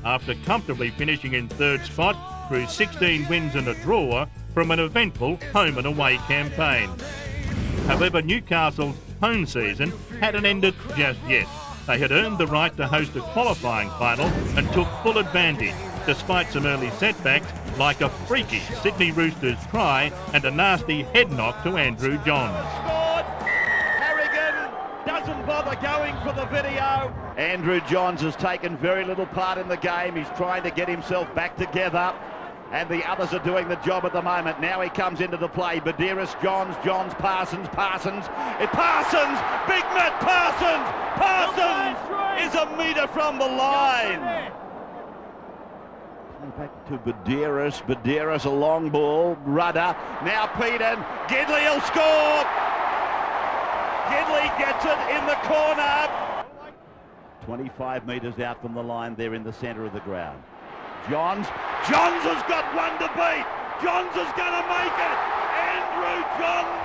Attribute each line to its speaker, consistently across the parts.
Speaker 1: after comfortably finishing in third spot through 16 wins and a draw from an eventful home and away campaign. However, Newcastle's home season hadn't ended just yet. They had earned the right to host a qualifying final and took full advantage, despite some early setbacks like a freaky Sydney Roosters try and a nasty head knock to Andrew Johns.
Speaker 2: Harrigan doesn't bother going for the video. Andrew Johns has taken very little part in the game. He's trying to get himself back together, and the others are doing the job at the moment. Now he comes into the play. Badiris, Johns, Parsons. Big Matt Parsons is a metre from the line. Back to Badiris, a long ball. Rudder, now Peden. Gidley will score. Gidley gets it in the corner. 25 metres out from the line there in the centre of the ground. Johns has got one to beat. Johns is going to make it. Andrew Johns,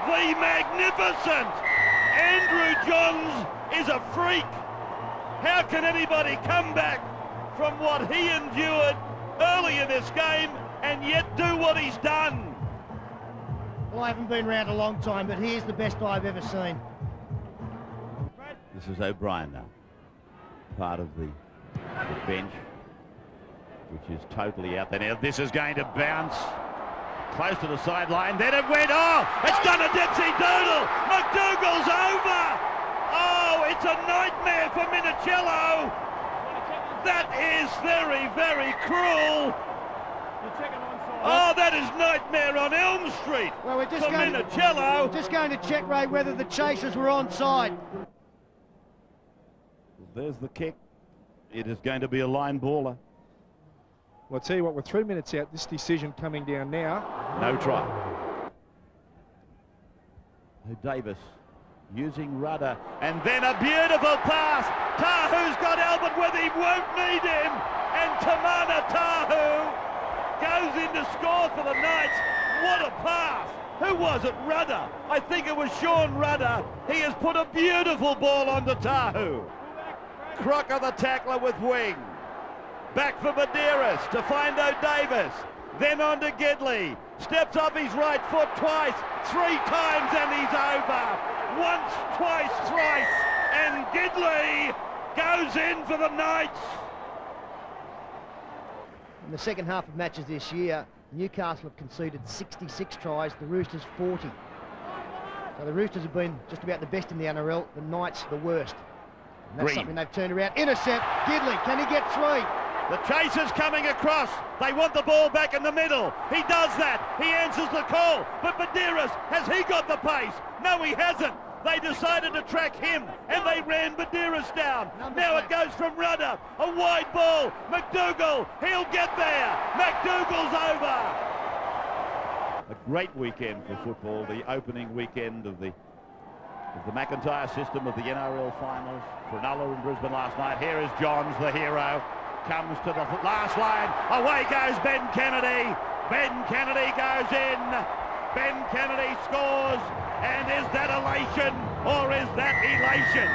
Speaker 2: the magnificent. Andrew Johns is a freak. How can anybody come back from what he endured early in this game and yet do what he's done?
Speaker 3: Well, I haven't been around a long time, but he is the best I've ever seen.
Speaker 2: This is O'Brien now, part of the bench, which is totally out there now. This is going to bounce close to the sideline. Then it went, it's done a dipsy doodle. McDougall's over. Oh, it's a nightmare for Minicello. That is very, very cruel. Oh, that is nightmare on Elm Street.
Speaker 3: Well, we're just
Speaker 2: going
Speaker 3: to check, Ray, whether the chasers were onside.
Speaker 2: There's the kick. It is going to be a line baller.
Speaker 4: Well, I'll tell you what, we're 3 minutes out, this decision coming down now.
Speaker 2: No try. Davis using Rudder, and then a beautiful pass. Tahu's got Albert with him, won't need him, and Tamana Tahu goes in to score for the Knights. What a pass. Who was it? Rudder. I think it was Sean Rudder. He has put a beautiful ball onto Tahu. Crocker the tackler with wing. Back for Badiris to find O'Davis. Then on to Gidley. Steps off his right foot twice, 3 times, and he's over. Once, twice, thrice, and Gidley goes in for the Knights.
Speaker 3: In the second half of matches this year, Newcastle have conceded 66 tries, the Roosters 40. So the Roosters have been just about the best in the NRL, the Knights the worst. And that's something they've turned around. Intercept, Gidley, can he get 3?
Speaker 2: The chasers coming across. They want the ball back in the middle. He does that. He answers the call. But Badiris, has he got the pace? No, he hasn't. They decided to track him, and they ran Badiris down. Now it goes from Rudder. A wide ball. McDougall, he'll get there. McDougall's over. A great weekend for football. The opening weekend of the McIntyre system of the NRL finals. Cronulla in Brisbane last night. Here is Johns, the hero. Comes to the last line. Away goes Ben Kennedy. Ben Kennedy goes in. Ben Kennedy scores. And is that elation or is that elation?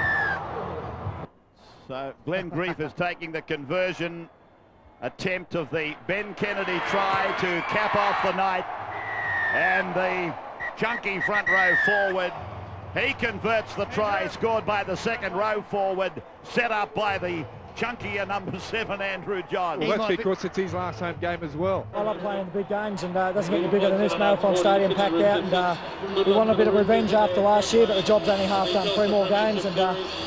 Speaker 2: So Glenn Grief is taking the conversion attempt of the Ben Kennedy try to cap off the night. And the chunky front row forward, he converts the try scored by the second row forward, set up by the chunkier number 7, Andrew Johns.
Speaker 4: Well, that's because it's his last home game as well.
Speaker 5: I love playing the big games, and it doesn't get any bigger than this. Marathon Stadium packed out, and we want a bit of revenge after last year, but the job's only half done. 3 more games, and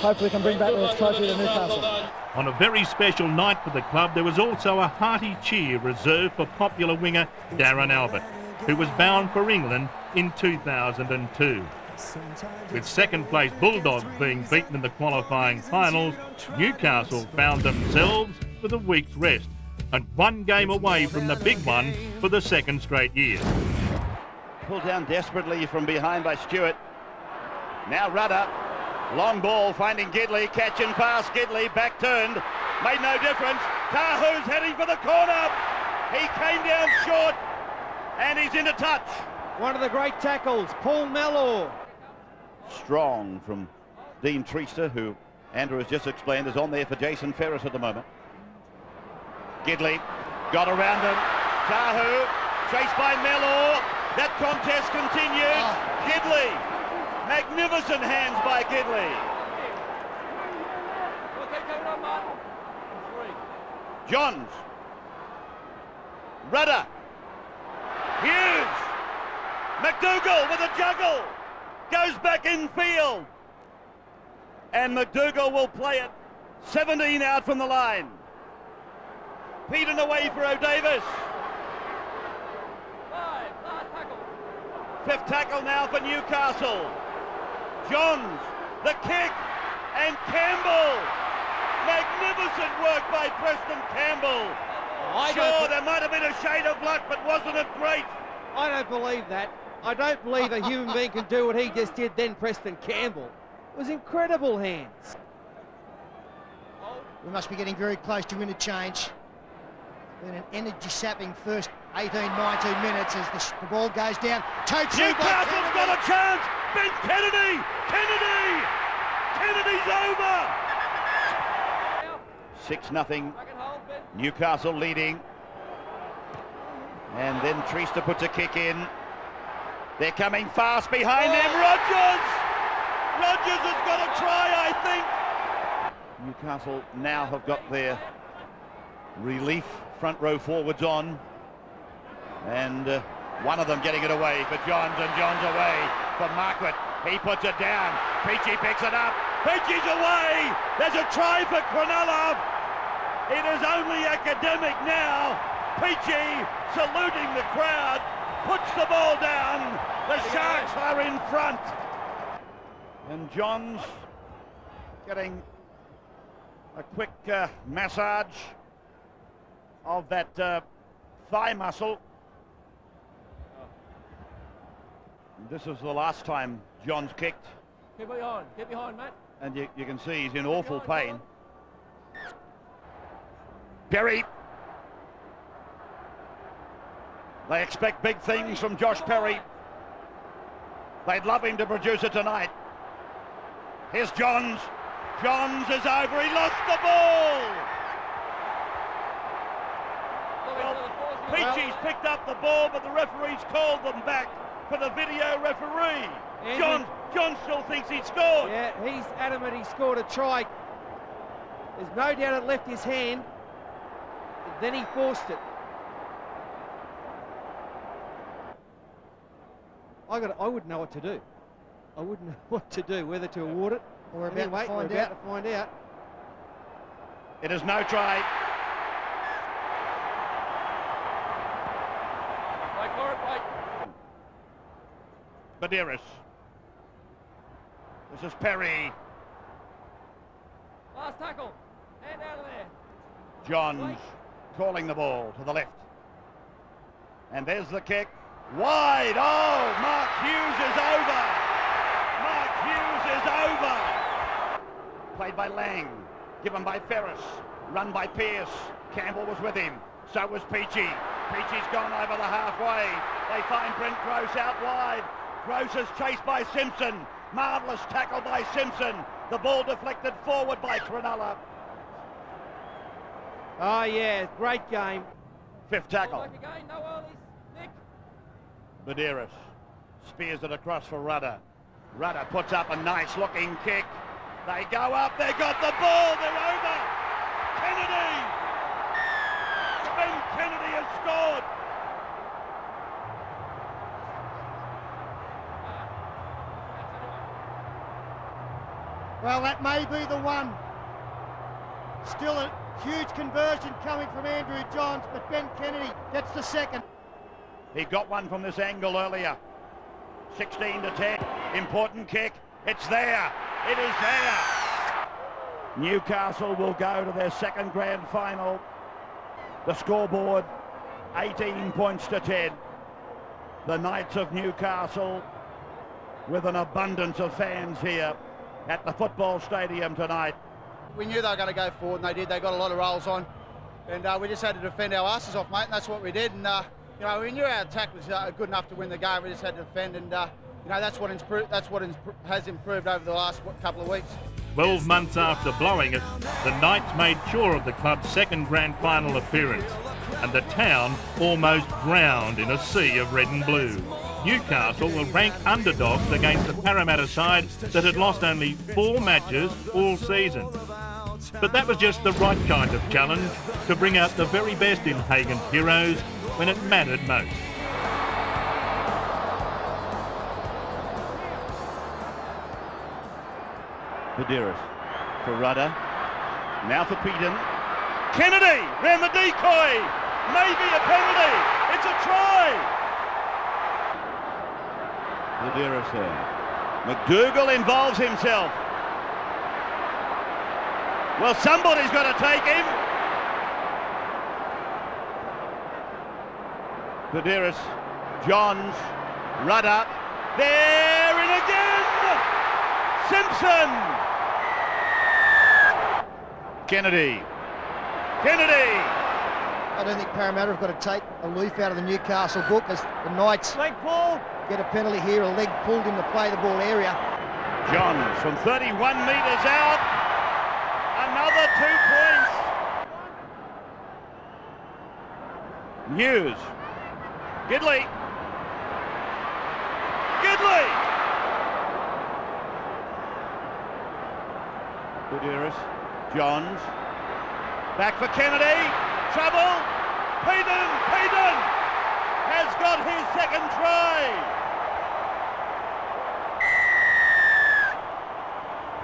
Speaker 5: hopefully we can bring back the trophy to Newcastle.
Speaker 1: On a very special night for the club, there was also a hearty cheer reserved for popular winger Darren Albert, who was bound for England in 2002. With second-place Bulldogs being beaten in the qualifying finals, Newcastle found themselves with a week's rest and 1 game away from the big one for the 2nd straight year.
Speaker 2: Pulled down desperately from behind by Stewart. Now Rudder, long ball finding Gidley, catch and pass. Gidley back turned, made no difference. Tahu's heading for the corner. He came down short and he's into touch.
Speaker 3: One of the great tackles, Paul Mellor.
Speaker 2: Strong from Dean Treaster, who Andrew has just explained is on there for Jason Ferris at the moment. Gidley got around him. Tahu chased by Mellor. That contest continued. Gidley, magnificent hands by Gidley. Johns, Rudder, Hughes, McDougall with a juggle, goes back in field, and McDougall will play it 17 out from the line. Petered away for O'Davis. Fifth tackle now for Newcastle. Johns, the kick, and Campbell. Magnificent work by Preston Campbell. Sure, there might have been a shade of luck, but wasn't it great?
Speaker 6: I don't believe that. I don't believe a human being can do what he just did then, Preston Campbell. It was incredible hands.
Speaker 3: We must be getting very close to interchange. Been an energy-sapping first 18, 19 minutes as the ball goes down.
Speaker 2: Newcastle's got a chance! Ben Kennedy! Kennedy's over! 6-0. Newcastle leading. And then Treaster puts a kick in. They're coming fast behind them. Rogers has got a try, I think. Newcastle now have got their relief front row forwards on. And one of them getting it away for Johns, and Johns away for Marquardt. He puts it down. Peachy picks it up. Peachy's away. There's a try for Cronulla. It is only academic now. Peachy saluting the crowd. Puts the ball down. The Sharks are in front. And Johns getting a quick massage of that thigh muscle. This is the last time Johns kicked.
Speaker 6: Get behind, mate.
Speaker 2: And you can see he's in awful pain. Perry. They expect big things from Josh Perry. They'd love him to produce it tonight. Here's Johns. Johns is over. He lost the ball. Peachy's picked up the ball, but the referee's called them back for the video referee. John still thinks he scored.
Speaker 6: Yeah, he's adamant he scored a try. There's no doubt it left his hand. Then he forced it. I wouldn't know what to do. I wouldn't know what to do, whether to award it.
Speaker 3: We're about to find out.
Speaker 2: It is no try. Badiris. This is Perry.
Speaker 6: Last tackle. Hand out of there.
Speaker 2: Johns calling the ball to the left. And there's the kick. Wide. Oh, Mark Hughes is over. Mark Hughes is over. Played by Lang. Given by Ferris. Run by Pearce. Campbell was with him. So was Peachy. Peachy's gone over the halfway. They find Brent Gross out wide. Gross is chased by Simpson. Marvellous tackle by Simpson. The ball deflected forward by Cronulla.
Speaker 6: Oh, yeah, great game.
Speaker 2: Fifth tackle. Badiris spears it across for Rudder. Rudder puts up a nice looking kick. They go up, they got the ball, they're over. Kennedy! Ben Kennedy has scored.
Speaker 3: Well, that may be the one. Still a huge conversion coming from Andrew Johns, but Ben Kennedy gets the second.
Speaker 2: He got one from this angle earlier. 16-10. Important kick. It's there. It is there. Newcastle will go to their second grand final. The scoreboard, 18 points to 10. The Knights of Newcastle with an abundance of fans here at the football stadium tonight.
Speaker 7: We knew they were going to go forward, and they did. They got a lot of rolls on, and we just had to defend our asses off, mate, and that's what we did. And you know, we knew our attack was good enough to win the game. We just had to defend, and You know, that's what has improved over the last couple of weeks.
Speaker 1: 12 months after blowing it, the Knights made sure of the club's second grand final appearance, and the town almost drowned in a sea of red and blue. Newcastle were ranked underdogs against the Parramatta side that had lost only 4 matches all season. But that was just the right kind of challenge to bring out the very best in Hagan's heroes when it mattered most.
Speaker 2: Badiris for Rudder. Now for Peden. Kennedy round the decoy. Maybe a penalty. It's a try. Badiris there. McDougall involves himself. Well, somebody's got to take him. Badiris, Johns, Rudder. There and again. Simpson. Kennedy.
Speaker 3: I don't think Parramatta have got to take a leaf out of the Newcastle book as the Knights
Speaker 2: Leg pull.
Speaker 3: get a penalty here, a leg pulled in the play the ball area.
Speaker 2: Johns from 31 metres out. Another 2 points. Hughes. Gidley. Badiris. Johns. Back for Kennedy. Trouble. Peden has got his second try.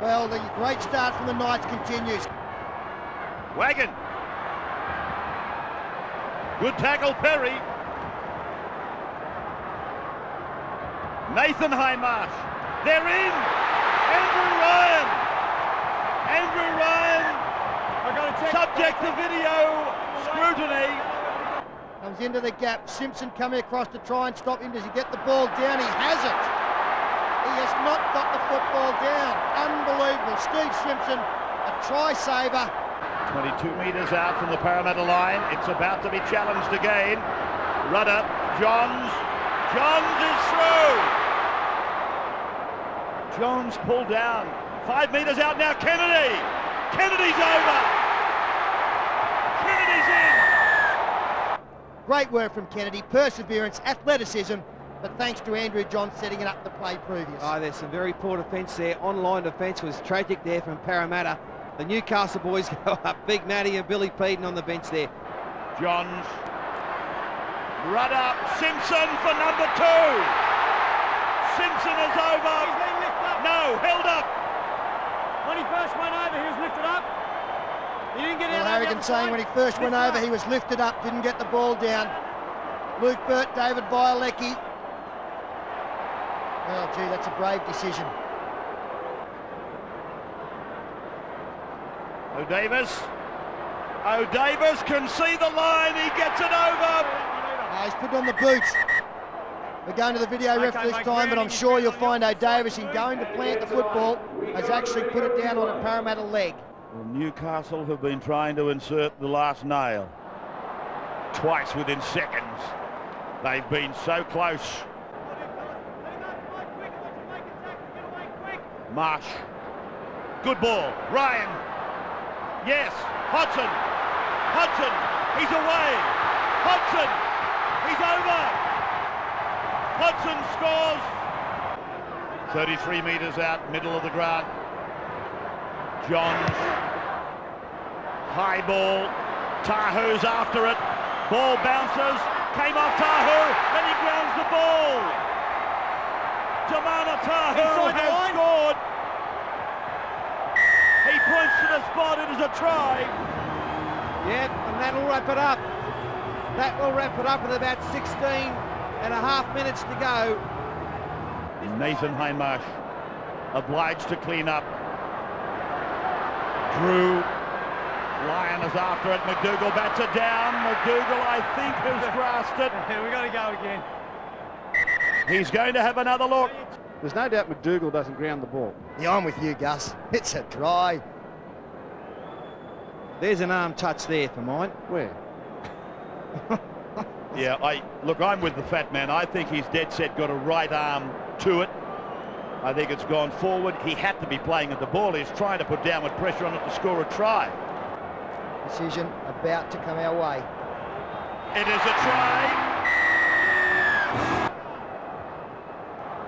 Speaker 3: Well, the great start from the Knights continues.
Speaker 2: Wagon. Good tackle, Perry. Nathan Hindmarsh. They're in. Andrew Ryan. Subject to video scrutiny.
Speaker 3: Comes into the gap. Simpson coming across to try and stop him. Does he get the ball down? He hasn't. He has not got the football down. Unbelievable. Steve Simpson, a try saver.
Speaker 2: 22 metres out from the Parramatta line. It's about to be challenged again. Rudder, Johns. Johns is through. Johns pulled down. 5 metres out now. Kennedy's over. Kennedy's in.
Speaker 3: Great work from Kennedy. Perseverance, athleticism, but thanks to Andrew Johns setting it up the play previous.
Speaker 6: Oh, there's some very poor defence there. Online defence was tragic there from Parramatta. The Newcastle boys go up. Big Matty and Billy Peden on the bench there.
Speaker 2: Johns. Rudder. Simpson for number 2. Simpson is over. No, held up.
Speaker 5: When he first went over, he was lifted up. He didn't get
Speaker 3: Well,
Speaker 5: out.
Speaker 3: Harrigan saying when he first went over, he was lifted up, didn't get the ball down. Luke Burt, David Bielecki. Oh, gee, that's a brave decision.
Speaker 2: O'Davis can see the line. He gets it over.
Speaker 3: He's put on the boots. We're going to the video ref this time, but I'm sure you'll find O'Davis in going to plant the football has actually put it down on a Parramatta leg.
Speaker 2: Well, Newcastle have been trying to insert the last nail. Twice within seconds. They've been so close. Marsh. Good ball. Ryan. Yes. Hodgson. He's away. Hodgson. He's over. Hodgson scores. 33 metres out, middle of the ground. Johns. High ball. Tahu's after it. Ball bounces. Came off Tahu. Then he grounds the ball. Jamana Tahu has scored. He points to the spot. It is a try.
Speaker 6: Yeah, and that'll wrap it up. That will wrap it up with about 16.5 minutes to go.
Speaker 2: Nathan Hindmarsh obliged to clean up. Drew. Lyon is after it. McDougall bats it down. McDougall, I think, has grasped it.
Speaker 5: We got to go again.
Speaker 2: He's going to have another look.
Speaker 4: There's no doubt McDougall doesn't ground the ball.
Speaker 3: Yeah, I'm with you, Gus. It's a try.
Speaker 6: There's an arm touch there for mine.
Speaker 4: Where?
Speaker 2: Yeah, I'm with the fat man. I think he's dead set got a right arm to it. I think it's gone forward. He had to be playing at the ball. He's trying to put downward pressure on it to score a try.
Speaker 3: Decision about to come our way.
Speaker 2: It is a try.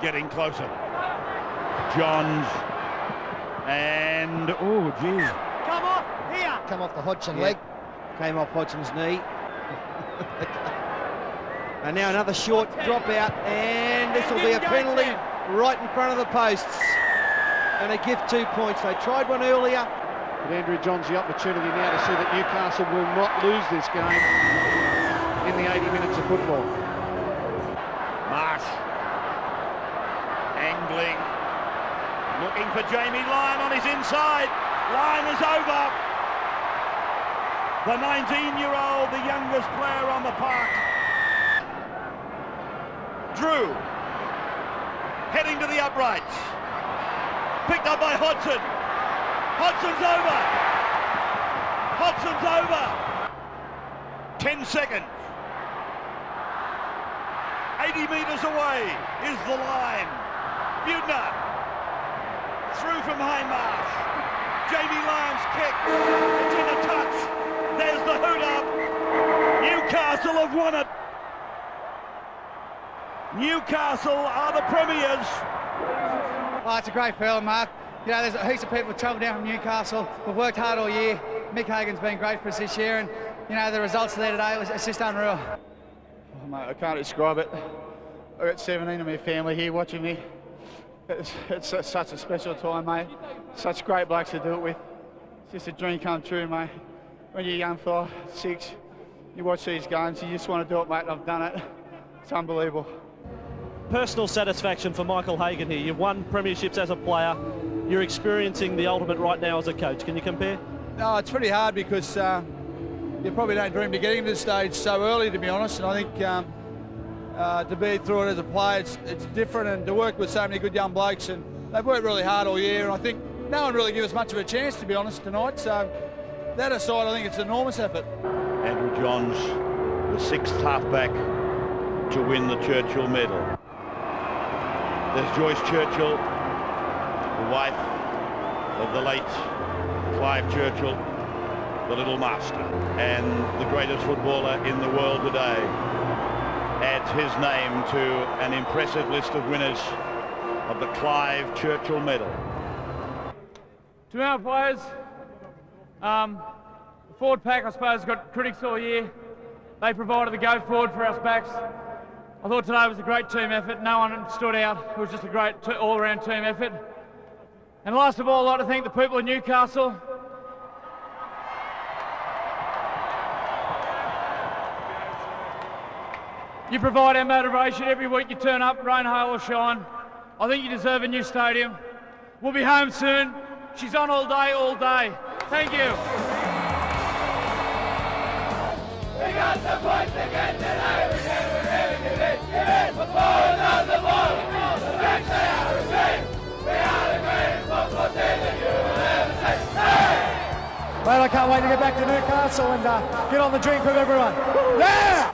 Speaker 2: Getting closer. Johns. And, oh, geez.
Speaker 3: Come off here. Come off the Hodgson leg.
Speaker 6: Came off Hodgson's knee. And now another short dropout, and this will be a penalty right in front of the posts. And a gift 2 points. They tried one earlier.
Speaker 8: But Andrew Johns the opportunity now to see that Newcastle will not lose this game in the 80 minutes of football.
Speaker 2: Marsh. Angling. Looking for Jamie Lyon on his inside. Lyon is over. The 19-year-old, the youngest player on the park. Drew. Heading to the uprights. Picked up by Hodgson. Hodgson's over. Hodgson's over. 10 seconds. 80 metres away is the line. Budner. Through from Hindmarsh. Jamie Lyon's kick. It's in a touch. There's the hoot up. Newcastle have won it. Newcastle are the premiers.
Speaker 9: Oh, it's a great feeling, Mark. You know, there's heaps of people travel down from Newcastle. We've worked hard all year. Mick Hagan's been great for us this year, and you know the results there today, it's just unreal.
Speaker 8: Oh, mate, I can't describe it. I've got 17 of my family here watching me. It's such a special time, mate. Such great blokes to do it with. It's just a dream come true, mate. When you're young fella, 6, you watch these games, you just want to do it, mate, and I've done it. It's unbelievable.
Speaker 10: Personal satisfaction for Michael Hagan here. You've won premierships as a player. You're experiencing the ultimate right now as a coach. Can you compare?
Speaker 11: No, it's pretty hard because you probably don't dream of getting to this stage so early, to be honest. And I think to be through it as a player, it's different, and to work with so many good young blokes, and they've worked really hard all year. And I think no one really gave us much of a chance, to be honest, tonight. So that aside, I think it's an enormous effort.
Speaker 2: Andrew Johns, the 6th halfback to win the Churchill medal. There's Joyce Churchill, the wife of the late Clive Churchill, the little master, and the greatest footballer in the world today, adds his name to an impressive list of winners of the Clive Churchill medal.
Speaker 12: To our players, the forward pack, I suppose, got critics all year. They provided the go forward for us backs. I thought today was a great team effort. No one stood out. It was just a great all-around team effort. And last of all, I'd like to thank the people of Newcastle. You provide our motivation. Every week you turn up, rain, hail or shine. I think you deserve a new stadium. We'll be home soon. She's on all day, all day. Thank you.
Speaker 13: We got the points again today. We never give it. We're falling on the ball. The backs they are a team. We are the greatest football team that you will ever see. Hey!
Speaker 5: Mate, I can't wait to get back to Newcastle and get on the drink with everyone. Yeah!